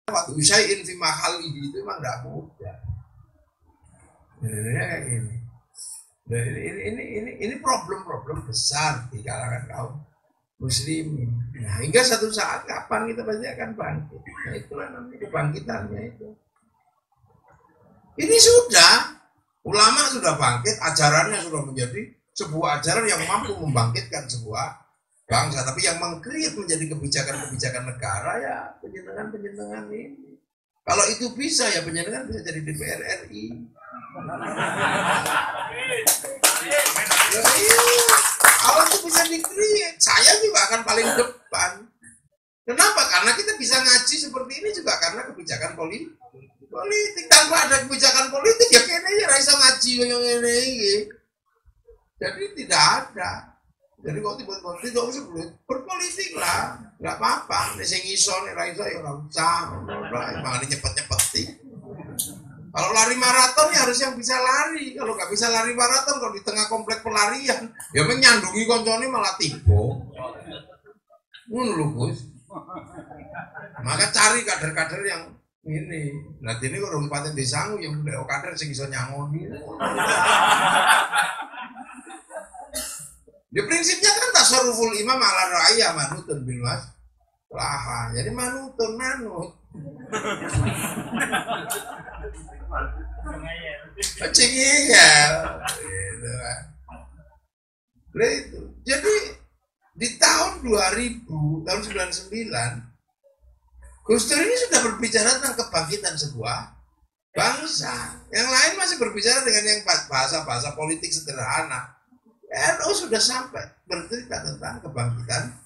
waktu usain fi mahal itu memang tidak mudah. Ini problem-problem besar di kalangan kaum muslimin. Nah, hingga satu saat kapan kita pasti akan bangkit. Nah, itulah namanya kebangkitannya itu. Ini sudah, ulama sudah bangkit, ajarannya sudah menjadi sebuah ajaran yang mampu membangkitkan sebuah bangsa. Tapi yang mengkreat menjadi kebijakan-kebijakan negara ya penjenengan-penjenengan ini. Kalau itu bisa ya penjenengan bisa jadi DPR RI. Kalau itu bisa dikreat, saya juga akan paling depan. Kenapa? Karena kita bisa ngaji seperti ini juga karena kebijakan politik. Tanpa ada kebijakan politik ya kayaknya rasa ngaji yang ini. Jadi tidak ada. Jadi kok tiba-tiba tidak usah berpolitik lah, nggak apa-apa. Nih sing iso nih rasa ya nggak usah. Emang ini cepet-cepetin. Kalau lari maraton ya harus yang bisa lari. Kalau nggak bisa lari maraton, kalau di tengah komplek pelarian, ya menyandungi koncone malah tiba. Lho Gus. Maka cari kader-kader yang ini. Nah ini kalau rumpatnya disangu yang udah kader sing iso nyangoni. Ya prinsipnya kan tasarruful imam ala ra'iyah manutun bil mas. Lah, jadi manutun manut. Cengiyel. Gitu kan. Itu. Jadi di tahun 2000, tahun 99, Gus Dur ini sudah berbicara tentang kebangkitan sebuah bangsa. Yang lain masih berbicara dengan yang bahasa-bahasa politik sederhana. NU sudah sampai bercerita tentang kebangkitan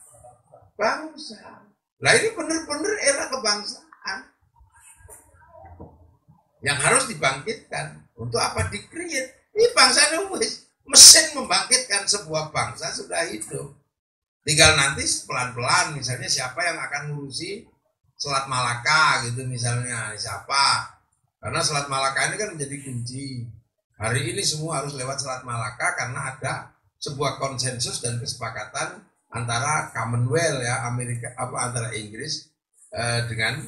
bangsa. Nah ini benar-benar era kebangsaan yang harus dibangkitkan. Untuk apa dikreat? Ini bangsa wis mesin membangkitkan sebuah bangsa sudah hidup. Tinggal nanti pelan-pelan misalnya siapa yang akan ngurusi Selat Malaka gitu misalnya, siapa? Karena Selat Malaka ini kan menjadi kunci. Hari ini semua harus lewat Selat Malaka karena ada sebuah konsensus dan kesepakatan antara Commonwealth ya antara Inggris dengan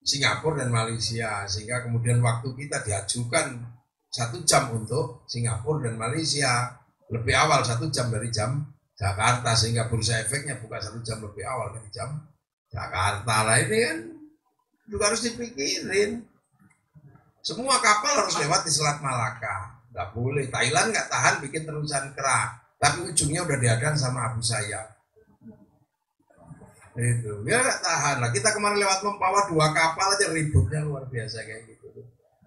Singapura dan Malaysia, sehingga kemudian waktu kita diajukan 1 jam untuk Singapura dan Malaysia lebih awal 1 jam dari jam Jakarta, sehingga bursa efeknya buka 1 jam lebih awal dari jam Jakarta. Lah ini kan juga harus dipikirin. Semua kapal harus lewat di Selat Malaka. Nggak boleh. Thailand nggak tahan bikin terusan kerak. Tapi ujungnya udah dihadang sama Abu Sayyaf. Itu. Ya nggak tahan. Lah kita kemarin lewat Mempawah 2 kapal aja ributnya luar biasa kayak gitu.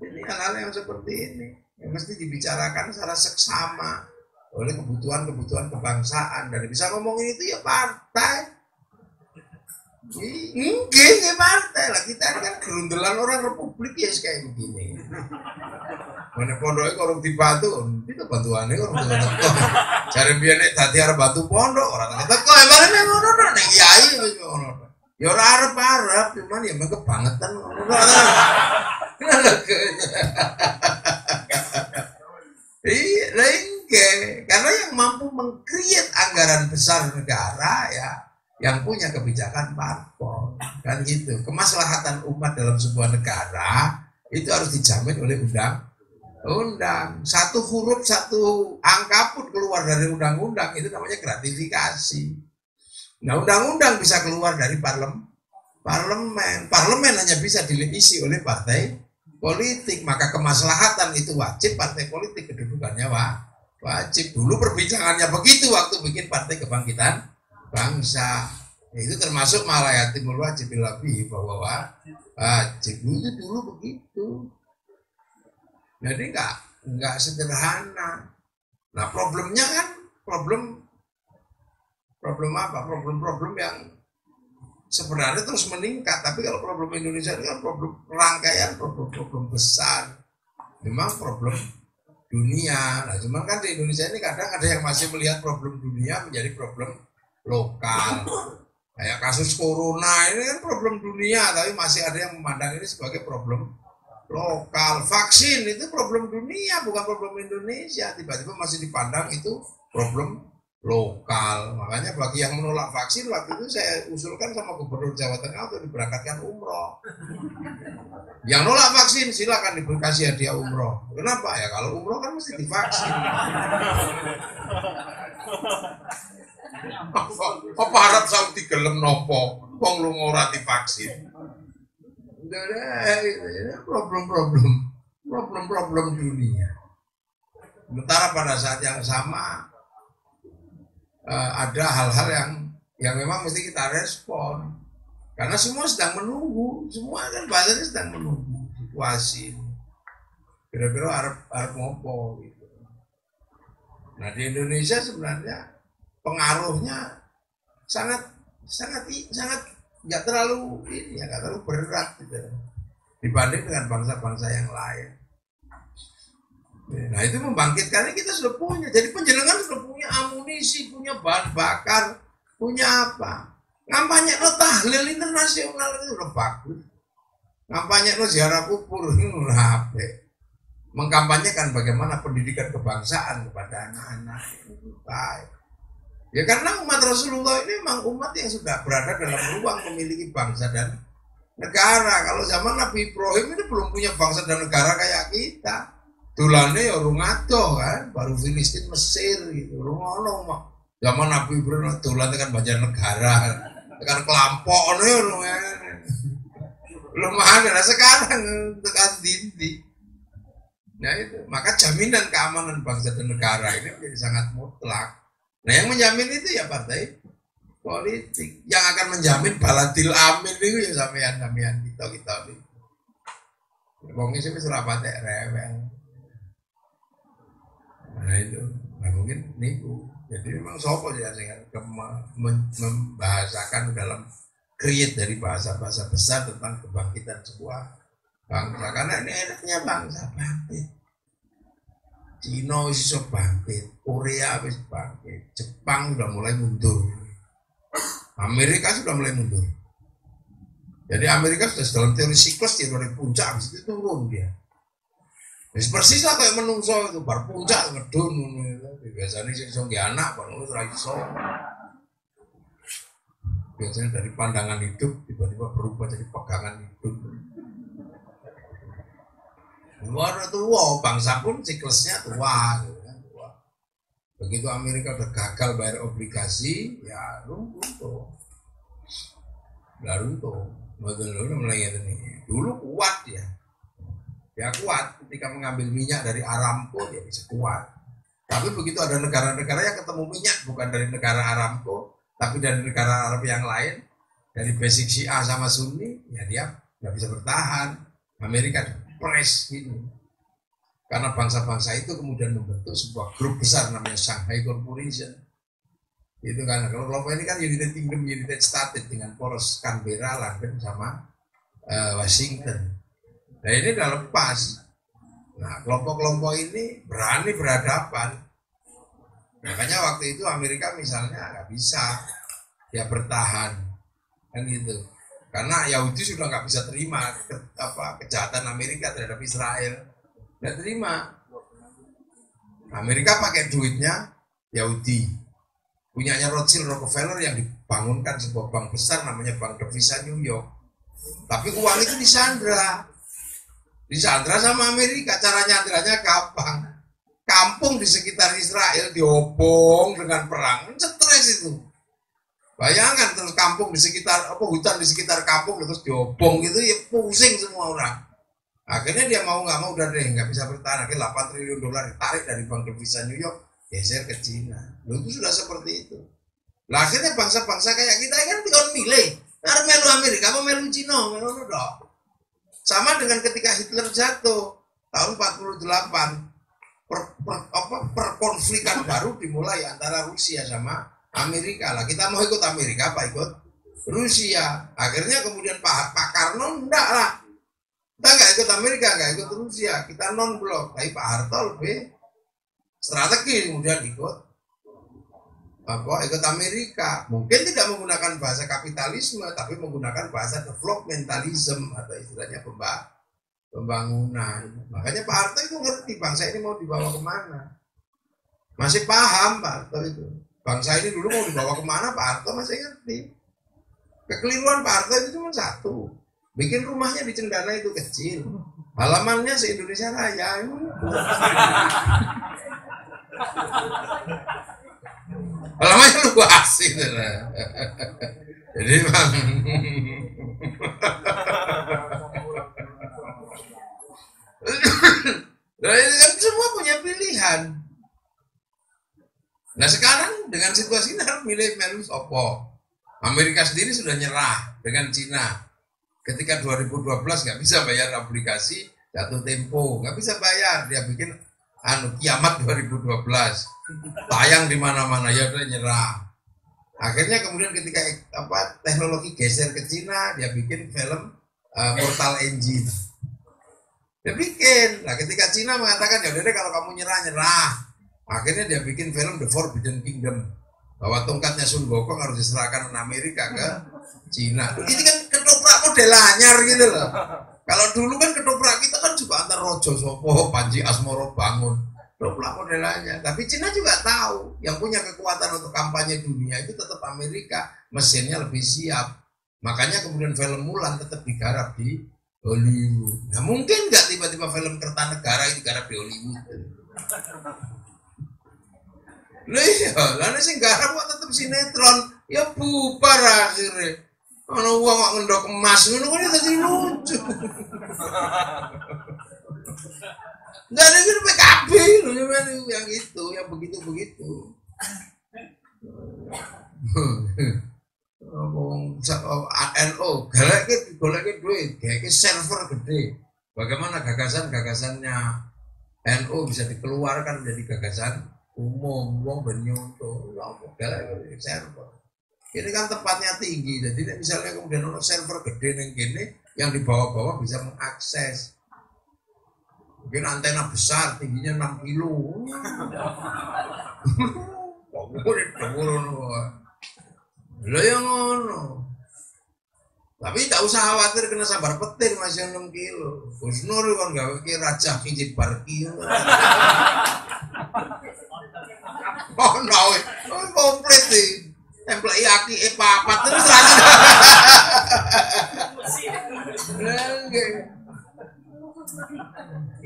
Ini hal-hal yang seperti ini. Yang mesti dibicarakan secara seksama oleh kebutuhan-kebutuhan kebangsaan. Dan bisa ngomongin itu ya partai. Enggak partai lah, kita ini kan gerundelan orang republik ya kayak begini. Mana pondoknya kalau dibantu, itu bantuannya kalau teko. Cari biar nek tadi arep bantu pondok orang teko, barangnya ngono nek kiai ngono. Ya ora arep-arep, cuman ya mengke kebangetan ngono. Iya, karena yang mampu mengkreat anggaran besar negara ya yang punya kebijakan parpol kan gitu. Kemaslahatan umat dalam sebuah negara itu harus dijamin oleh undang-undang. 1 huruf 1 angka pun keluar dari undang-undang itu namanya gratifikasi. Nah undang-undang bisa keluar dari parlemen hanya bisa diisi oleh partai politik. Maka kemaslahatan itu wajib, partai politik kedudukannya wajib. Dulu perbincangannya begitu waktu bikin Partai Kebangkitan Bangsa. Itu termasuk malayatimul wajib bilabi bahwa wajib itu dulu begitu. Jadi enggak sederhana. Nah problemnya kan problem apa? Problem yang sebenarnya terus meningkat. Tapi kalau problem Indonesia ini kan problem rangkaian problem besar. Memang problem dunia. Nah cuman kan di Indonesia ini kadang ada yang masih melihat problem dunia menjadi problem lokal. Kayak kasus corona ini kan problem dunia, tapi masih ada yang memandang ini sebagai problem lokal. Vaksin itu problem dunia, bukan problem Indonesia. Tiba-tiba masih dipandang itu problem lokal. Makanya bagi yang menolak vaksin, waktu itu saya usulkan sama Gubernur Jawa Tengah untuk diberangkatkan umroh. Yang nolak vaksin silakan dikasih hadiah umroh. Kenapa ya? Kalau umroh kan mesti divaksin. Apa Arab Saudi gelem nopo? Wong lu ora divaksin. Problem dunia. Sementara pada saat yang sama ada hal-hal yang memang mesti kita respon. Karena semua sedang menunggu, semua kan bahasanya sedang menunggu situasi. Kira-kira Arab ngopo gitu. Nah di Indonesia sebenarnya pengaruhnya sangat nggak terlalu nggak terlalu berat gitu dibanding dengan bangsa-bangsa yang lain. Nah itu membangkitkannya kita sudah punya. Jadi penjenengan sudah punya amunisi, punya bahan bakar, punya apa? Kampanye no tahlil internasional itu udah bagus. Kampanye no ziarah kubur itu udah HP. Mengkampanyekan bagaimana pendidikan kebangsaan kepada anak-anak itu baik. Ya karena umat Rasulullah ini memang umat yang sudah berada dalam ruang memiliki bangsa dan negara. Kalau zaman Nabi Ibrahim itu belum punya bangsa dan negara kayak kita. Dulane ya urung adoh kan, baru Filistin Mesir gitu. Urung ono mah. Zaman Nabi Ibrahim dulan tekan banjar negara. Tekan kelampok ya lumayan ada sekarang tekan dindi. Nah itu, maka jaminan keamanan bangsa dan negara ini menjadi sangat mutlak. Nah yang menjamin itu ya partai politik. Yang akan menjamin baladil amin itu ya sampean kita ini. Wong iki wis ora patek rewel. Nah itu, nah mungkin niku. Jadi memang sopo ya sing membahasakan dalam create dari bahasa-bahasa besar tentang kebangkitan sebuah bangsa. Karena ini enaknya bangsa bangkit. Cina wis iso bangkit, Korea wis bangkit, Jepang sudah mulai mundur, Amerika sudah mulai mundur. Jadi Amerika sudah dalam teori siklus dia dari puncak, habis itu turun dia. Persis lah kayak menungso itu, bar puncak ngedun. Biasanya sih iso nggih anak, baru ora iso. Biasanya dari pandangan hidup tiba-tiba berubah jadi pegangan hidup. Luar tua, bangsa pun siklusnya tua, gitu kan, tua. Begitu Amerika udah gagal bayar obligasi, ya runtuh. Betul mulai ini. Dulu kuat ya. Ya kuat ketika mengambil minyak dari Aramco dia bisa kuat. Tapi begitu ada negara-negara yang ketemu minyak bukan dari negara Aramco, tapi dari negara Arab yang lain, dari basic Syiah sama Sunni, ya dia nggak bisa bertahan. Amerika press ini. Karena bangsa-bangsa itu kemudian membentuk sebuah grup besar namanya Shanghai Corporation. Itu kan kalau kelompok ini kan United Kingdom, United States dengan poros Canberra, London sama Washington. Nah ini udah lepas. Nah kelompok-kelompok ini berani berhadapan. Makanya waktu itu Amerika misalnya nggak bisa dia bertahan kan gitu. Karena Yahudi sudah nggak bisa terima kejahatan Amerika terhadap Israel. Nggak terima. Amerika pakai duitnya Yahudi. Punyanya Rothschild Rockefeller yang dibangunkan sebuah bank besar namanya Bank Devisa New York. Tapi uang itu disandra sama Amerika. Cara nyandranya gampang. Kampung di sekitar Israel diobong dengan perang. Stres itu. Bayangkan terus kampung di sekitar hutan di sekitar kampung terus diobong gitu ya pusing semua orang. Akhirnya dia mau nggak mau udah deh nggak bisa bertahan. Akhirnya 8 triliun dolar ditarik dari Bank Devisa New York geser ke Cina. Lalu itu sudah seperti itu. Lah akhirnya bangsa-bangsa kayak kita kan tinggal milih. Harus melu Amerika apa melu Cina, melu dong. Sama dengan ketika Hitler jatuh tahun 48, perkonflikan baru dimulai antara Rusia sama Amerika. Lah kita mau ikut Amerika apa ikut Rusia? Akhirnya kemudian Pak Karno enggak lah. Kita nggak ikut Amerika, nggak ikut Rusia. Kita non blok. Tapi Pak Harto lebih strategi kemudian ikut Amerika. Mungkin tidak menggunakan bahasa kapitalisme, tapi menggunakan bahasa developmentalism atau istilahnya pembangunan. Makanya Pak Harto itu ngerti bangsa ini mau dibawa kemana. Masih paham Pak Harto itu. bangsa ini dulu mau dibawa kemana Pak Harto masih ngerti. Kekeliruan Pak Harto itu cuma satu, bikin rumahnya di Cendana itu kecil, halamannya se-Indonesia Raya. Halamannya luas gitu lah. Jadi bang, nah, ini kan semua punya pilihan. Nah sekarang dengan situasi ini harus milih sopo. Amerika sendiri sudah nyerah dengan Cina. Ketika 2012 nggak bisa bayar aplikasi, jatuh tempo, nggak bisa bayar, dia bikin kiamat 2012, tayang di mana-mana, ya udah nyerah. Akhirnya kemudian ketika teknologi geser ke Cina, dia bikin film Mortal Engine. Dia bikin. Nah ketika Cina mengatakan ya udah deh kalau kamu nyerah. Akhirnya dia bikin film The Forbidden Kingdom, bahwa tongkatnya Sun Gokong harus diserahkan ke Amerika ke Cina. Ini kan ketoprak model anyar gitu loh. Kalau dulu kan ketoprak kita kan juga antar Rojo Sopo, Panji Asmoro Bangun, ketoprak modelannya. Tapi Cina juga tahu yang punya kekuatan untuk kampanye dunia itu tetap Amerika, mesinnya lebih siap. Makanya kemudian film Mulan tetap digarap di Hollywood. Nah mungkin nggak tiba-tiba film Kertanegara itu digarap di Hollywood. Lah iya, lah sing garap kok tetep sinetron, ya bubar akhirnya. Ono wong kok ngendok emas ngono kan dadi lucu. Enggak ada gitu PKB loh yang itu, yang begitu-begitu. Ngomong NO, golek duit, kayak server gede. Bagaimana gagasan-gagasannya NO bisa dikeluarkan menjadi gagasan umum, wong benyonto, server. Ini kan tempatnya tinggi, jadi misalnya kemudian ada server gede yang gini, yang di bawah-bawah bisa mengakses. Mungkin antena besar, tingginya 6 kilo. Kok murid lo yang ngono. Tapi tak usah khawatir kena sabar petir masih 6 kilo. Gus Nur kan gak mikir raja kijit barki. Oh no, komplit sih. Template aki papat terus lagi.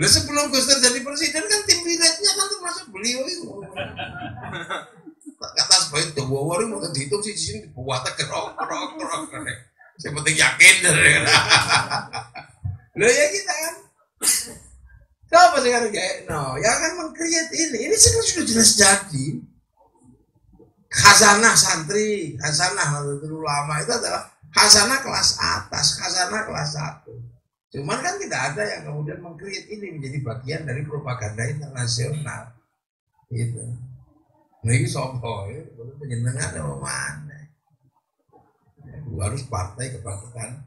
Lah sebelum Gus Dur jadi presiden kan tim wilayahnya kan termasuk beliau itu. Kata sebaik dawa mau dihitung sih di sini buat kerok. Yang penting yakin. Lo ya kita kan. Siapa sekarang kayak no, yang akan meng-create ini sudah jelas jadi. Khazanah santri, khazanah Nahdlatul Ulama itu adalah khazanah kelas atas, khazanah kelas 1. Cuman kan tidak ada yang kemudian meng-create ini menjadi bagian dari propaganda internasional. Gitu. Nah ini sopo, penyenengan sama mana? Harus partai kebangkitan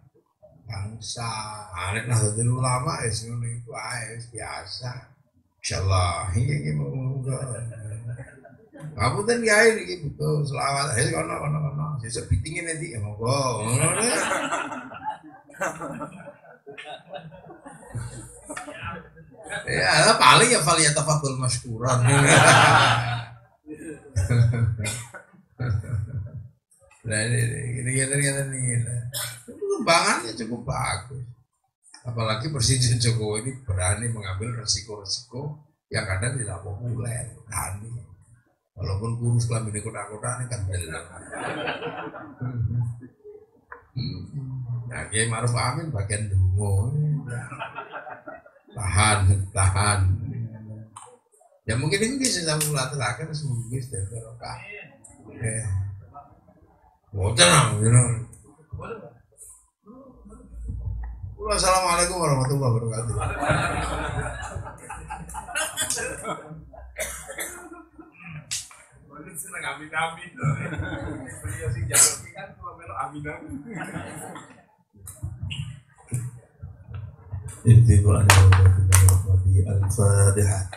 bangsa. Anak Nahdlatul Ulama itu biasa. Insyaallah ini kamu kan gaya nih butuh selawat. Kono. Sesuk bitingin nanti monggo. Ya paling ya fal yatafadhal masykuran. Nah ini kembangannya cukup bagus. Apalagi Presiden Jokowi ini berani mengambil resiko-resiko yang kadang tidak populer. Berani. Walaupun kurus kelamin kota-kota ini kan jelas. Nah, Kiai Ma'ruf Amin bagian dungo. Tahan. Ya mungkin ini bisa sambil latelakan seminggu dari barokah. Tenang, Assalamualaikum warahmatullahi wabarakatuh. Senang amin-amin. Beliau sih jalur kan cuma melok amin-amin. Ittiba al-Fatihah.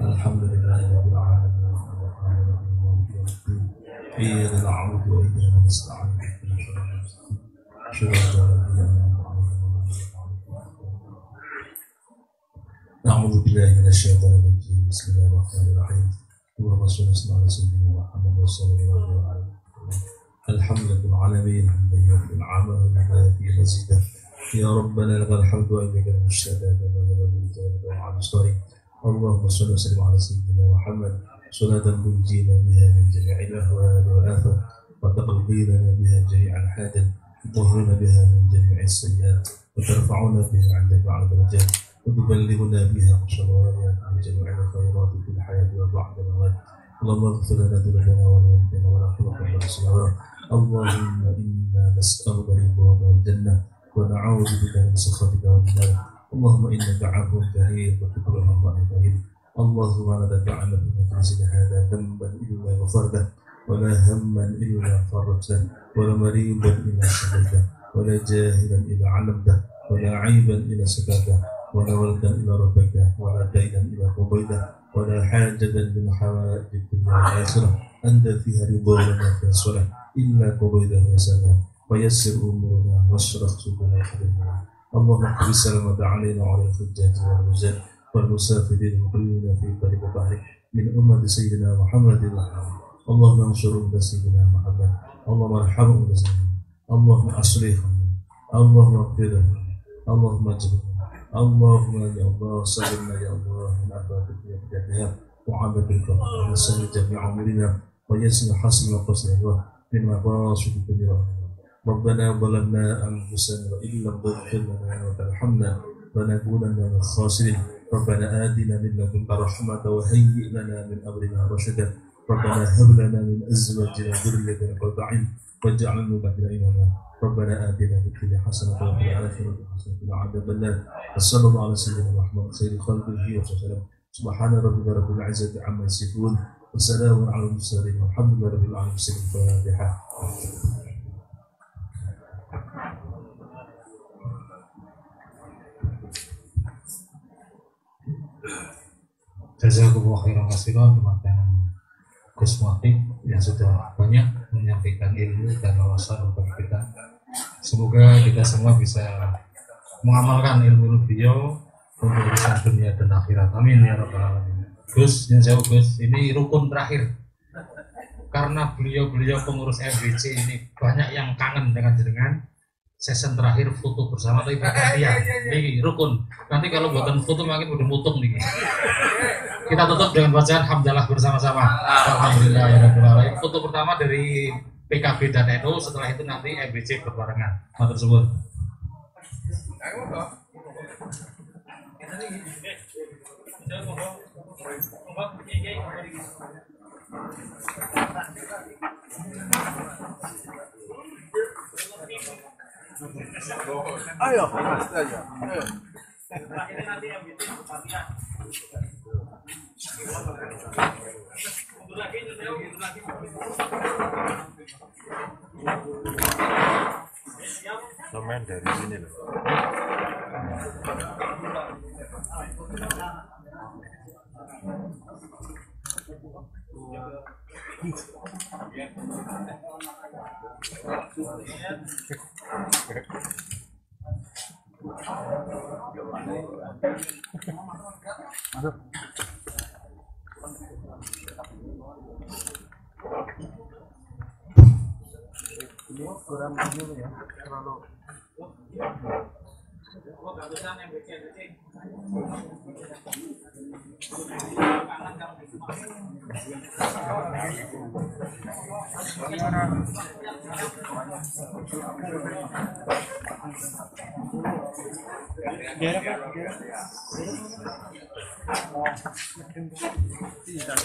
Alhamdulillahirabbil alamin. Iyyaka na'budu wa iyyaka nasta'in. Nah أعوذ بالله من الشيطان الرجيم بسم الله الرحمن الرحيم اللهم صل وسلم على سيدنا محمد صلى الله عليه وسلم الحمد لله العالمين حمدا يوفي العمل ويهدي مزيدا يا ربنا لك الحمد وإليك المشتكى اللهم صل وسلم على سيدنا محمد صلاة تنجينا بها من جميع الأهوال والآفات وتقضي لنا بها جميع الحاجات وتطهرنا بها من جميع السيئات وترفعنا بها عندك على درجات وتبلغنا بها صلوات من جميع الخيرات في الحياة وبعد الموت اللهم اغفر لنا ذنوبنا ولوالدينا ولأخواتنا والصغار اللهم إنا نسألك رضاك والجنة ونعوذ بك من سخطك والنار اللهم إنك عفو كريم وتكره الله كريم اللهم لا تجعل في مجلسنا هذا ذنبا إلا غفرته ولا هما إلا فرجته ولا مريضا إلا شفيته ولا جاهلا إلا علمته ولا عيبا إلا سترته ولا ولدا إلا ربيته ولا دينا إلا قضيته ولا حاجة من حوائج الدنيا والآخرة أنت فيها رضا لنا فيها صلاة إلا قضيته يا سلام ويسر أمورنا واشرح صدورنا حبيبنا اللهم اقض السلامة علينا وعلى الحجاج والرجال والمسافرين المقيمين في طريق البحر من أمة سيدنا محمد اللهم انصر أمة سيدنا محمد اللهم ارحم أمة سيدنا اللهم أصلحهم اللهم اغفر اللهم اجبرهم اللهم يا الله سلمنا يا الله من أبواب الدنيا وعامل بالكرم وسهل جميع أمورنا ويسر حسن وقصر من مقاصد الدنيا ربنا ظلمنا أنفسنا وإن لم تغفر لنا وترحمنا لنكونن من الخاسرين ربنا آتنا من لدنك رحمة وهيئ لنا من أمرنا رشدا ربنا هب لنا من أزواجنا وذريتنا قرة أعين واجعلنا متقين إماما ربنا آتنا في الدنيا حسنة وفي الآخرة حسنة وقنا عذاب النار وصلى الله على سيدنا محمد خير خلقه وسلم سبحان ربك رب العزة عما يصفون وسلام على المرسلين والحمد لله رب العالمين. الفاتحة. Jazakumullah khairan katsiran kepada Gus Muatik yang sudah banyak menyampaikan ilmu dan wawasan untuk kita. Semoga kita semua bisa mengamalkan ilmu beliau untuk urusan dunia dan akhirat. Amin ya rabbal alamin. Gus, yang jauh Gus, ini rukun terakhir. Karena beliau pengurus FBC ini banyak yang kangen dengan sesi terakhir foto bersama tapi bergantian. Ini rukun. Nanti kalau buatan foto makin udah mutung nih. Kita tutup dengan bacaan hamdalah bersama-sama. Alhamdulillah ya rabbil alamin. Foto pertama dari PKB dan NU, setelah itu nanti FBC berbarengan. Matur suwun. Ayo, ayo. Semen dari sini loh. Ini kurang dulu ya, terlalu. Tidak